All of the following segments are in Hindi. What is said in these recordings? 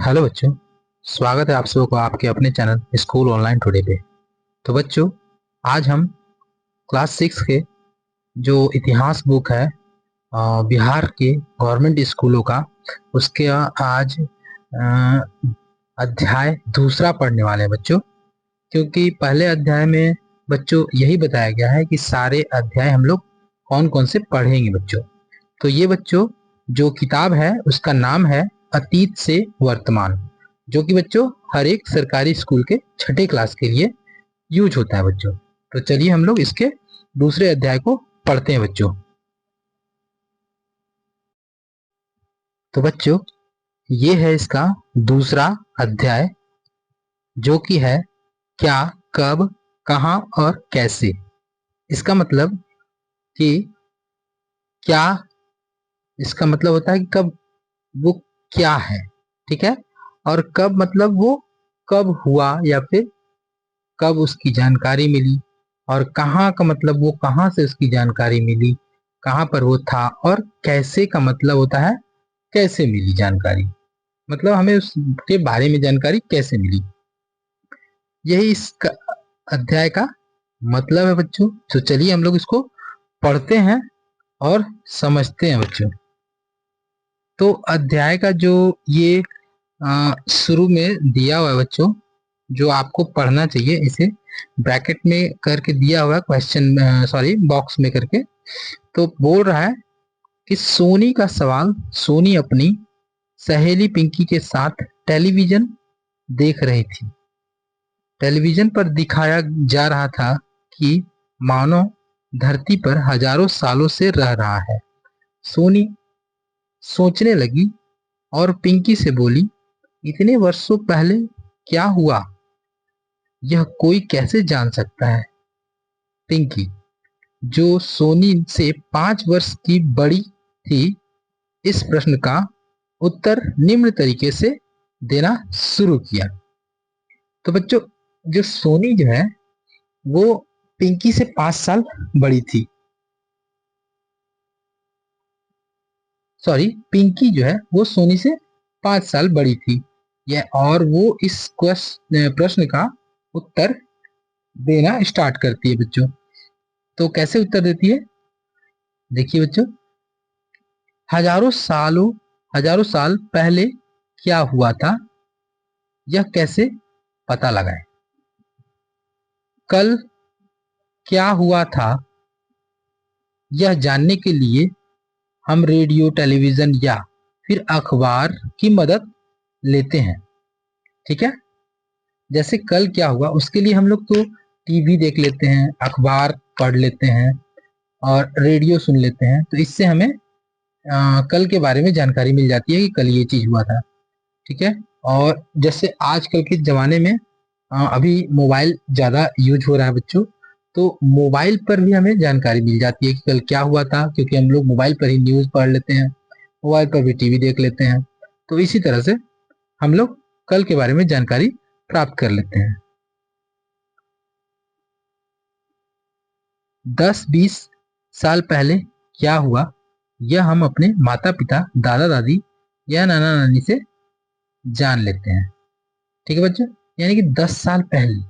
हेलो बच्चों, स्वागत है आप सबको आपके अपने चैनल स्कूल ऑनलाइन टुडे पे। तो बच्चों, आज हम क्लास 6 के जो इतिहास बुक है बिहार के गवर्नमेंट स्कूलों का, उसके आज अध्याय दूसरा पढ़ने वाले हैं बच्चों। क्योंकि पहले अध्याय में बच्चों यही बताया गया है कि सारे अध्याय हम लोग कौन कौन से पढ़ेंगे बच्चों। तो ये बच्चों जो किताब है उसका नाम है अतीत से वर्तमान, जो कि बच्चों हर एक सरकारी स्कूल के छठे क्लास के लिए यूज होता है बच्चों। तो चलिए हम लोग इसके दूसरे अध्याय को पढ़ते हैं बच्चों। तो बच्चों ये है इसका दूसरा अध्याय, जो कि है क्या, कब, कहाँ और कैसे। इसका मतलब कि क्या, इसका मतलब होता है कि कब वो क्या है, ठीक है। और कब मतलब वो कब हुआ या फिर कब उसकी जानकारी मिली। और कहाँ का मतलब वो कहाँ से उसकी जानकारी मिली, कहाँ पर वो था। और कैसे का मतलब होता है कैसे मिली जानकारी, मतलब हमें उसके बारे में जानकारी कैसे मिली। यही इस अध्याय का मतलब है बच्चों। तो चलिए हम लोग इसको पढ़ते हैं और समझते हैं बच्चों। तो अध्याय का जो ये शुरू में दिया हुआ है बच्चों, जो आपको पढ़ना चाहिए, इसे ब्रैकेट में करके दिया हुआ है, क्वेश्चन सॉरी बॉक्स में करके। तो बोल रहा है कि सोनी का सवाल। सोनी अपनी सहेली पिंकी के साथ टेलीविजन देख रही थी। टेलीविजन पर दिखाया जा रहा था कि मानव धरती पर हजारों सालों से रह रहा है। सोनी सोचने लगी और पिंकी से बोली, इतने वर्षों पहले क्या हुआ, यह कोई कैसे जान सकता है। पिंकी, जो सोनी से 5 वर्ष की बड़ी थी, इस प्रश्न का उत्तर निम्न तरीके से देना शुरू किया। तो बच्चों, जो सोनी जो है वो पिंकी से 5 साल बड़ी थी। सॉरी, पिंकी जो है वो सोनी से 5 साल बड़ी थी। यह और वो इस प्रश्न का उत्तर देना स्टार्ट करती है बच्चों। तो कैसे उत्तर देती है, देखिए बच्चों। हजारों साल पहले क्या हुआ था, यह कैसे पता लगाएं। कल क्या हुआ था, यह जानने के लिए हम रेडियो, टेलीविजन या फिर अखबार की मदद लेते हैं, ठीक है। जैसे कल क्या हुआ उसके लिए हम लोग तो टीवी देख लेते हैं, अखबार पढ़ लेते हैं और रेडियो सुन लेते हैं। तो इससे हमें कल के बारे में जानकारी मिल जाती है कि कल ये चीज हुआ था, ठीक है। और जैसे आजकल के ज़माने में अभी मोबाइल ज़्यादा यूज हो रहा है बच्चों, तो मोबाइल पर भी हमें जानकारी मिल जाती है कि कल क्या हुआ था, क्योंकि हम लोग मोबाइल पर ही न्यूज़ पढ़ लेते हैं, मोबाइल पर भी टीवी देख लेते हैं। तो इसी तरह से हम लोग कल के बारे में जानकारी प्राप्त कर लेते हैं। 10-20 साल पहले क्या हुआ, यह हम अपने माता पिता, दादा दादी या नाना नानी से जान लेते हैं, ठीक है बच्चों। यानी कि 10 साल पहले,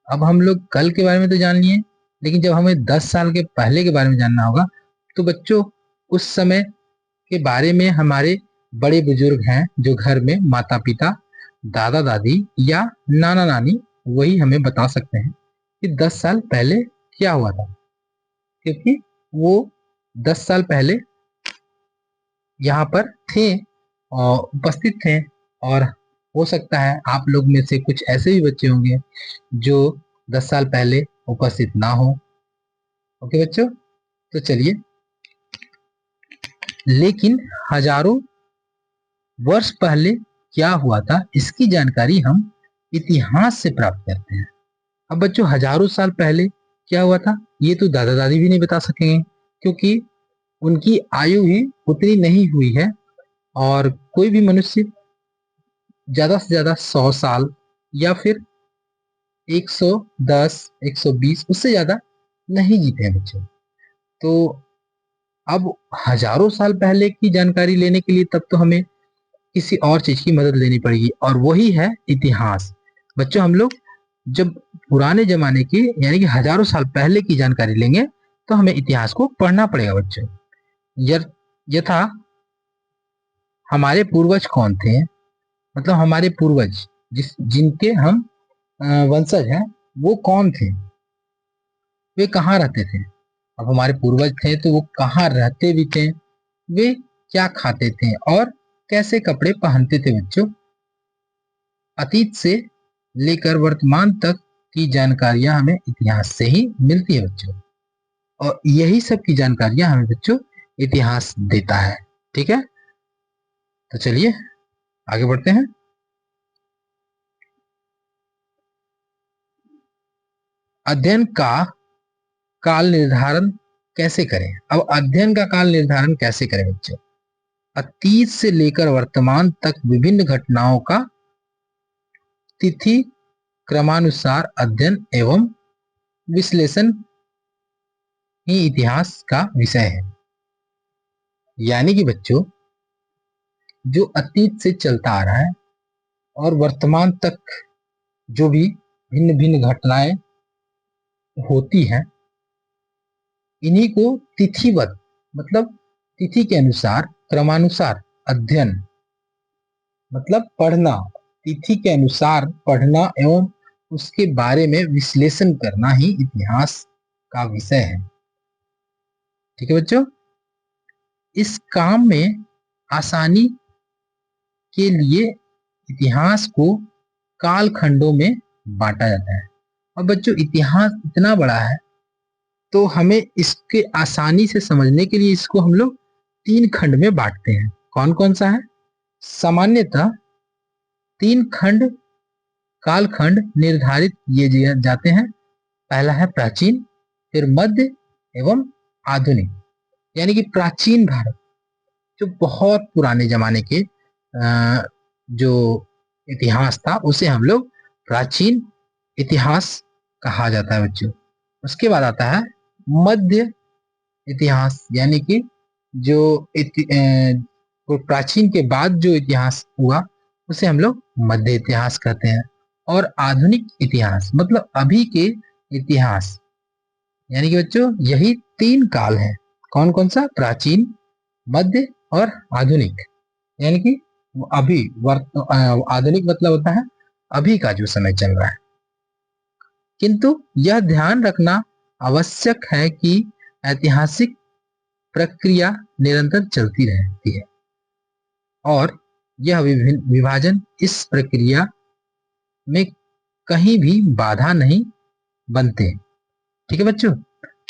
अब हम लोग कल के बारे में तो जान लिए, लेकिन जब हमें 10 साल के पहले के बारे में जानना होगा, तो बच्चों उस समय के बारे में हमारे बड़े बुजुर्ग हैं जो घर में माता पिता, दादा दादी या नाना नानी, वही हमें बता सकते हैं कि 10 साल पहले क्या हुआ था। क्योंकि वो 10 साल पहले यहाँ पर थे और उपस्थित थे। और हो सकता है आप लोग में से कुछ ऐसे भी बच्चे होंगे जो 10 साल पहले उपस्थित ना हो। ओके बच्चों, तो चलिए। लेकिन हजारों वर्ष पहले क्या हुआ था, इसकी जानकारी हम इतिहास से प्राप्त करते हैं। अब बच्चों, हजारों साल पहले क्या हुआ था, ये तो दादा दादी भी नहीं बता सकेंगे, क्योंकि उनकी आयु ही उतनी नहीं हुई है। और कोई भी मनुष्य ज्यादा से ज्यादा 100 साल या फिर 110, 120, उससे ज्यादा नहीं जीते हैं बच्चों। तो अब हजारों साल पहले की जानकारी लेने के लिए तब तो हमें किसी और चीज की मदद लेनी पड़ेगी, और वही है इतिहास। बच्चों, हम लोग जब पुराने जमाने की यानी कि हजारों साल पहले की जानकारी लेंगे तो हमें इतिहास को पढ़ना पड़ेगा बच्चों। यथा हमारे पूर्वज कौन थे, मतलब हमारे पूर्वज जिनके हम वंशज हैं, वो कौन थे, वे कहाँ रहते थे। अब हमारे पूर्वज थे तो वो कहाँ रहते भी थे, वे क्या खाते थे और कैसे कपड़े पहनते थे बच्चों। अतीत से लेकर वर्तमान तक की जानकारियां हमें इतिहास से ही मिलती है बच्चों, और यही सब की जानकारियां हमें बच्चों इतिहास देता है। ठीक है, तो चलिए आगे बढ़ते हैं। अध्ययन का काल निर्धारण कैसे करें। अब अध्ययन का काल निर्धारण कैसे करें बच्चों। अतीत से लेकर वर्तमान तक विभिन्न घटनाओं का तिथि क्रमानुसार अध्ययन एवं विश्लेषण ही इतिहास का विषय है। यानी कि बच्चों, जो अतीत से चलता आ रहा है और वर्तमान तक जो भी भिन्न भिन्न घटनाएं होती हैं, इन्हीं को तिथिवत, मतलब तिथि के अनुसार क्रमानुसार अध्ययन, मतलब पढ़ना, तिथि के अनुसार पढ़ना एवं उसके बारे में विश्लेषण करना ही इतिहास का विषय है। ठीक है बच्चों, इस काम में आसानी के लिए इतिहास को कालखंडों में बांटा जाता है। और बच्चों, इतिहास इतना बड़ा है तो हमें इसके आसानी से समझने के लिए इसको हम लोग 3 खंड में बांटते हैं। कौन कौन सा है। सामान्यतः 3 खंड कालखंड निर्धारित किए जाते हैं। पहला है प्राचीन, फिर मध्य एवं आधुनिक। यानी कि प्राचीन भारत, जो बहुत पुराने जमाने के जो इतिहास था, उसे हम लोग प्राचीन इतिहास कहा जाता है बच्चों। उसके बाद आता है मध्य इतिहास, यानी कि जो प्राचीन के बाद जो इतिहास हुआ उसे हम लोग मध्य इतिहास कहते हैं। और आधुनिक इतिहास मतलब अभी के इतिहास। यानी कि बच्चों, यही 3 काल है। कौन कौन सा। प्राचीन, मध्य और आधुनिक। यानी कि अभी आधुनिक मतलब होता है अभी का जो समय चल रहा है। किंतु यह ध्यान रखना आवश्यक है कि ऐतिहासिक प्रक्रिया निरंतर चलती रहती है और यह विभाजन इस प्रक्रिया में कहीं भी बाधा नहीं बनते। ठीक है बच्चों,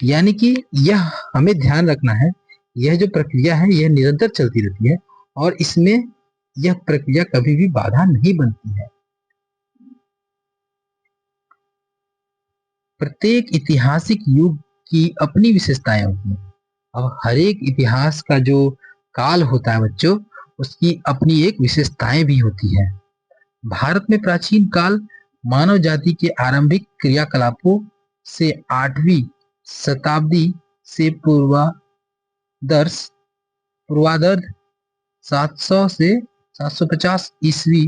यानी कि यह हमें ध्यान रखना है, यह जो प्रक्रिया है यह निरंतर चलती रहती है और इसमें यह प्रक्रिया कभी भी बाधा नहीं बनती है। प्रत्येक ऐतिहासिक युग की अपनी विशेषताएं होती हैं। अब हर एक इतिहास का जो काल होता है बच्चों, उसकी अपनी एक विशेषताएं भी होती है। भारत में प्राचीन काल मानव जाति के आरंभिक क्रियाकलापों से 8वीं शताब्दी से पूर्वार्ध 700 से 750 ईस्वी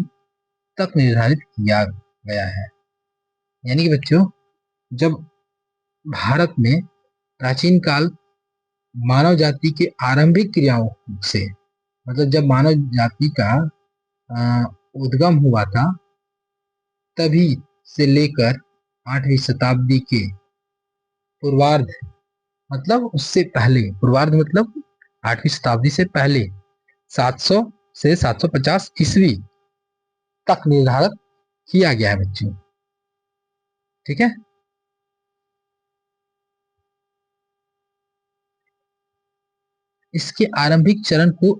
तक निर्धारित किया गया है। यानी कि बच्चों, जब भारत में प्राचीन काल मानव जाति के आरंभिक क्रियाओं से, मतलब जब मानव जाति का उद्गम हुआ था, तभी से लेकर 8वीं शताब्दी के पूर्वार्ध, मतलब उससे पहले, पूर्वार्ध मतलब 8वीं शताब्दी से पहले 700 से 750 ईस्वी तक निर्धारित किया गया है बच्चों। ठीक है, इसके आरंभिक चरण को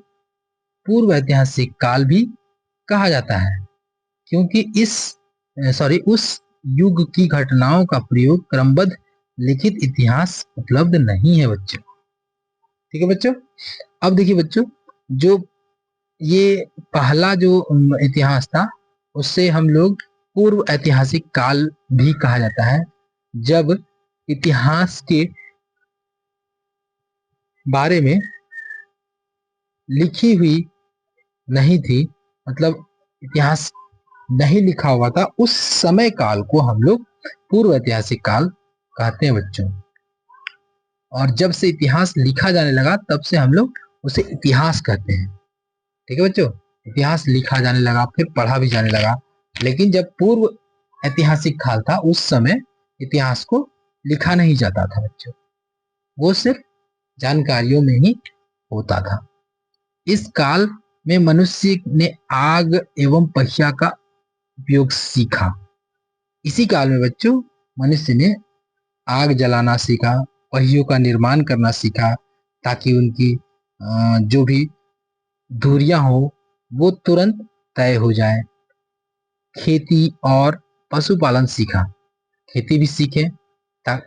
पूर्व ऐतिहासिक काल भी कहा जाता है, क्योंकि उस युग की घटनाओं का प्रयोग क्रमबद्ध लिखित इतिहास उपलब्ध नहीं है बच्चों। ठीक है बच्चों, अब देखिए बच्चों, जो ये पहला जो इतिहास था उससे हम लोग पूर्व ऐतिहासिक काल भी कहा जाता है, जब इतिहास के बारे में लिखी हुई नहीं थी मतलब इतिहास नहीं लिखा हुआ था, उस समय काल को हम लोग पूर्व ऐतिहासिक काल कहते हैं बच्चों। और जब से इतिहास लिखा जाने लगा तब से हम लोग उसे इतिहास कहते हैं। ठीक है बच्चों, इतिहास लिखा जाने लगा, फिर पढ़ा भी जाने लगा। लेकिन जब पूर्व ऐतिहासिक काल था उस समय इतिहास को लिखा नहीं जाता था बच्चों, वो सिर्फ जानकारियों में ही होता था। इस काल में मनुष्य ने आग एवं पहिया का उपयोग सीखा। इसी काल में बच्चों मनुष्य ने आग जलाना सीखा, पहियों का निर्माण करना सीखा, ताकि उनकी जो भी दूरियां हो वो तुरंत तय हो जाए। खेती और पशुपालन सीखा, खेती भी सीखे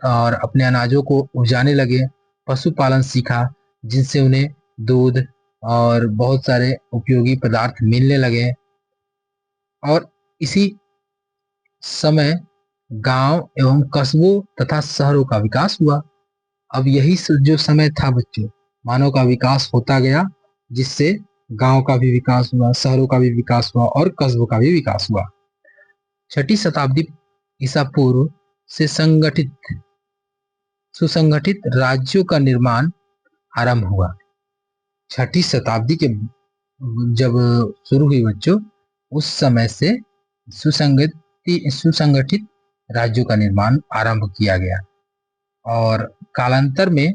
और अपने अनाजों को उगाने लगे। पशुपालन सीखा जिनसे उन्हें दूध और बहुत सारे उपयोगी पदार्थ मिलने लगे। और इसी समय गांव एवं कस्बों तथा शहरों का विकास हुआ। अब यही जो समय था बच्चों, मानव का विकास होता गया, जिससे गांव का भी विकास हुआ, शहरों का भी विकास हुआ और कस्बों का भी विकास हुआ। 6ठी शताब्दी ईसा पूर्व से सुसंगठित राज्यों का निर्माण आरंभ हुआ। 6ठी शताब्दी के जब शुरू हुई बच्चों, उस समय से सुसंगठित राज्यों का निर्माण आरंभ किया गया और कालांतर में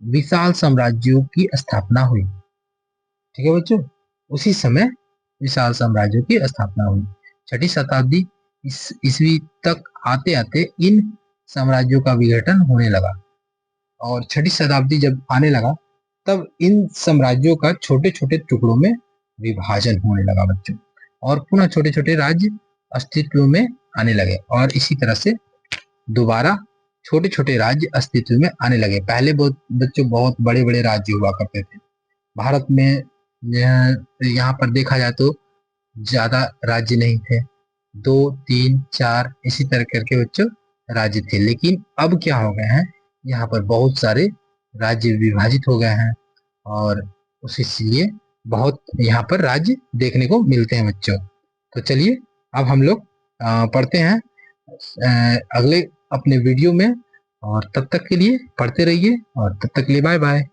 विशाल साम्राज्यों की स्थापना हुई। ठीक है बच्चों, उसी समय विशाल साम्राज्यों की स्थापना हुई। 6ठी शताब्दी ईस्वी तक आते आते इन साम्राज्यों का विघटन होने लगा और 6ठी शताब्दी जब आने लगा तब इन साम्राज्यों का छोटे छोटे टुकड़ों में विभाजन होने लगा बच्चों, और पुनः छोटे छोटे राज्य अस्तित्व में आने लगे और इसी तरह से दोबारा छोटे छोटे राज्य अस्तित्व में आने लगे। पहले बच्चों बहुत बड़े बड़े राज्य हुआ करते थे भारत में। यहाँ पर देखा जाए तो ज्यादा राज्य नहीं थे, 2 3 4 इसी तरह करके बच्चों राज्य थे। लेकिन अब क्या हो गए हैं, यहाँ पर बहुत सारे राज्य विभाजित हो गए हैं और उस इसलिए बहुत यहाँ पर राज्य देखने को मिलते हैं बच्चों। तो चलिए अब हम लोग पढ़ते हैं अगले अपने वीडियो में, और तब तक के लिए पढ़ते रहिए और तब तक के लिए बाय बाय।